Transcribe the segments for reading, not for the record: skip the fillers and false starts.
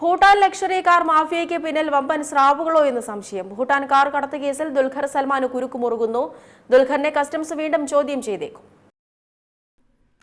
Bhutan luxury car മാഫിയയ്ക്ക് പിന്നിൽ വമ്പൻ സ്രാവുകളോ എന്ന് സംശയം. ഭൂട്ടാൻ കാർ കടത്ത് കേസിൽ ദുൽഖർ സൽമാന് കുരുക്കുമുറുകുന്നു. ദുൽഖറിനെ കസ്റ്റംസ് വീണ്ടും ചോദ്യം ചെയ്തേക്കും.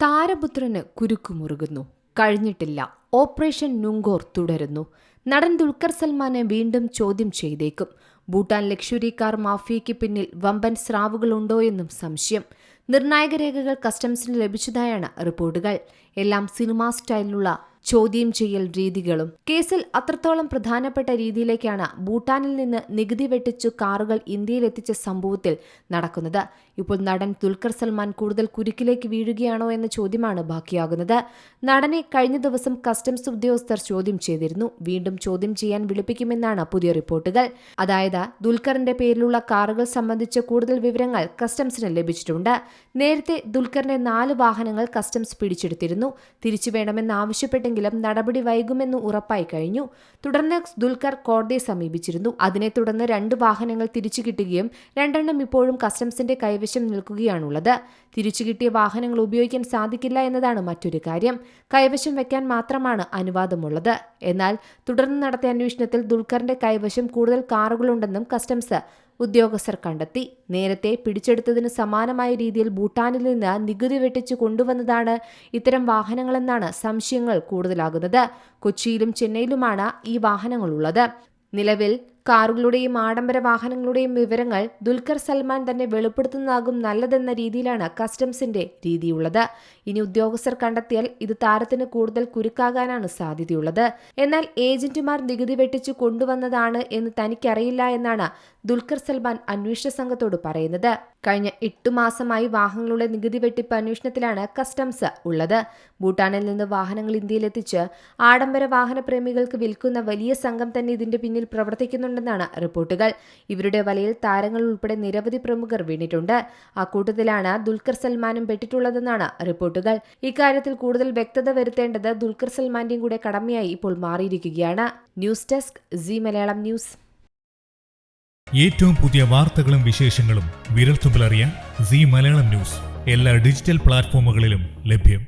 താരപുത്രന് കുരുക്കുമുറുകുന്നു. കഴിഞ്ഞിട്ടില്ല. ഓപ്പറേഷൻ നുങ്കോർ തുടരുന്നു. നടൻ ദുൽഖർ സൽമാനെ വീണ്ടും ചോദ്യം ചെയ്തേക്കും. ഭൂട്ടാൻ ലക്ഷറി കാർ മാഫിയയ്ക്ക് പിന്നിൽ വമ്പൻ സ്രാവുകളുണ്ടോയെന്നും സംശയം. നിർണായക രേഖകൾ കസ്റ്റംസിന് ലഭിച്ചതായാണ് റിപ്പോർട്ടുകൾ. എല്ലാം സിനിമാ സ്റ്റൈലിലുള്ള ചോദ്യം ചെയ്യൽ രീതികളും. കേസിൽ അത്രത്തോളം പ്രധാനപ്പെട്ട രീതിയിലേക്കാണ് ഭൂട്ടാനിൽ നിന്ന് നികുതി വെട്ടിച്ചു കാറുകൾ ഇന്ത്യയിലെത്തിച്ച സംഭവത്തിൽ നടക്കുന്നത്. ഇപ്പോൾ നടൻ ദുൽഖർ സൽമാൻ കൂടുതൽ കുരുക്കിലേക്ക് വീഴുകയാണോ എന്ന ചോദ്യമാണ് ബാക്കിയാകുന്നത്. നടനെ കഴിഞ്ഞ ദിവസം കസ്റ്റംസ് ഉദ്യോഗസ്ഥർ ചോദ്യം ചെയ്തിരുന്നു. വീണ്ടും ചോദ്യം ചെയ്യാൻ വിളിപ്പിക്കുമെന്നാണ് പുതിയ റിപ്പോർട്ടുകൾ. അതായത് ദുൽഖറിന്റെ പേരിലുള്ള കാറുകൾ സംബന്ധിച്ച കൂടുതൽ വിവരങ്ങൾ കസ്റ്റംസിന് ലഭിച്ചിട്ടുണ്ട്. നേരത്തെ ദുൽഖറിന്റെ 4 വാഹനങ്ങൾ കസ്റ്റംസ് പിടിച്ചെടുത്തിരുന്നു. തിരിച്ചു വേണമെന്നാവശ്യപ്പെട്ടെങ്കിലും നടപടി വൈകുമെന്ന് ഉറപ്പായി കഴിഞ്ഞു. തുടർന്ന് ദുൽഖർ കോടതിയെ സമീപിച്ചിരുന്നു. അതിനെ തുടർന്ന് 2 വാഹനങ്ങൾ തിരിച്ചു കിട്ടുകയും 2 ഇപ്പോഴും കസ്റ്റംസിന്റെ കൈവശം നിൽക്കുകയാണുള്ളത്. തിരിച്ചു കിട്ടിയ വാഹനങ്ങൾ ഉപയോഗിക്കാൻ സാധിക്കില്ല എന്നതാണ് മറ്റൊരു കാര്യം. കൈവശം വെക്കാൻ മാത്രമാണ് അനുവാദമുള്ളത്. എന്നാൽ തുടർന്ന് നടത്തിയ അന്വേഷണത്തിൽ ദുൽഖറിന്റെ കൈവശം കൂടുതൽ കാറുകളുണ്ടെന്നും കസ്റ്റംസ് ഉദ്യോഗസ്ഥർ കണ്ടെത്തി. നേരത്തെ പിടിച്ചെടുത്തതിന് സമാനമായ രീതിയിൽ ഭൂട്ടാനിൽ നിന്ന് നികുതി വെട്ടിച്ചു കൊണ്ടുവന്നതാണ് ഇത്തരം വാഹനങ്ങളെന്നാണ് സംശയങ്ങൾ കൂടുതലാകുന്നത്. കൊച്ചിയിലും ചെന്നൈയിലുമാണ് ഈ വാഹനങ്ങളുള്ളത്. നിലവിൽ കാറുകളുടെയും ആഡംബര വാഹനങ്ങളുടെയും വിവരങ്ങൾ ദുൽഖർ സൽമാൻ തന്നെ വെളിപ്പെടുത്തുന്നതാകും നല്ലതെന്ന രീതിയിലാണ് കസ്റ്റംസിന്റെ രീതിയുള്ളത്. ഇനി ഉദ്യോഗസ്ഥർ കണ്ടെത്തിയാൽ ഇത് താരത്തിന് കൂടുതൽ കുരുക്കാകാനാണ് സാധ്യതയുള്ളത്. എന്നാൽ ഏജന്റുമാർ നികുതി വെട്ടിച്ചു കൊണ്ടുവന്നതാണ് എന്ന് തനിക്കറിയില്ല എന്നാണ് ദുൽഖർ സൽമാൻ അന്വേഷണ സംഘത്തോട് പറയുന്നത്. കഴിഞ്ഞ 8 മാസമായി വാഹനങ്ങളുടെ നികുതി വെട്ടിപ്പ് അന്വേഷണത്തിലാണ് കസ്റ്റംസ് ഉള്ളത്. ഭൂട്ടാനിൽ നിന്ന് വാഹനങ്ങൾ ഇന്ത്യയിലെത്തിച്ച് ആഡംബര വാഹന പ്രേമികൾക്ക് വിൽക്കുന്ന വലിയ സംഘം തന്നെ ഇതിന്റെ പിന്നിൽ പ്രവർത്തിക്കുന്നുണ്ടെന്നാണ് റിപ്പോർട്ടുകൾ. ഇവരുടെ വലയിൽ താരങ്ങൾ ഉൾപ്പെടെ നിരവധി പ്രമുഖർ വീണിട്ടുണ്ട്. അക്കൂട്ടത്തിലാണ് ദുൽഖർ സൽമാനും പെട്ടിട്ടുള്ളതെന്നാണ് റിപ്പോർട്ടുകൾ. ഇക്കാര്യത്തിൽ കൂടുതൽ വ്യക്തത വരുത്തേണ്ടത് ദുൽഖർ സൽമാന്റെയും കൂടെ കടമയായി ഇപ്പോൾ മാറിയിരിക്കുകയാണ്. News desk C Malayalam news. ഏറ്റവും പുതിയ വാർത്തകളും വിശേഷങ്ങളും വിരൽത്തുമ്പിലറിയാൻ സി മലയാളം ന്യൂസ് എല്ലാ ഡിജിറ്റൽ പ്ലാറ്റ്ഫോമുകളിലും ലഭ്യം.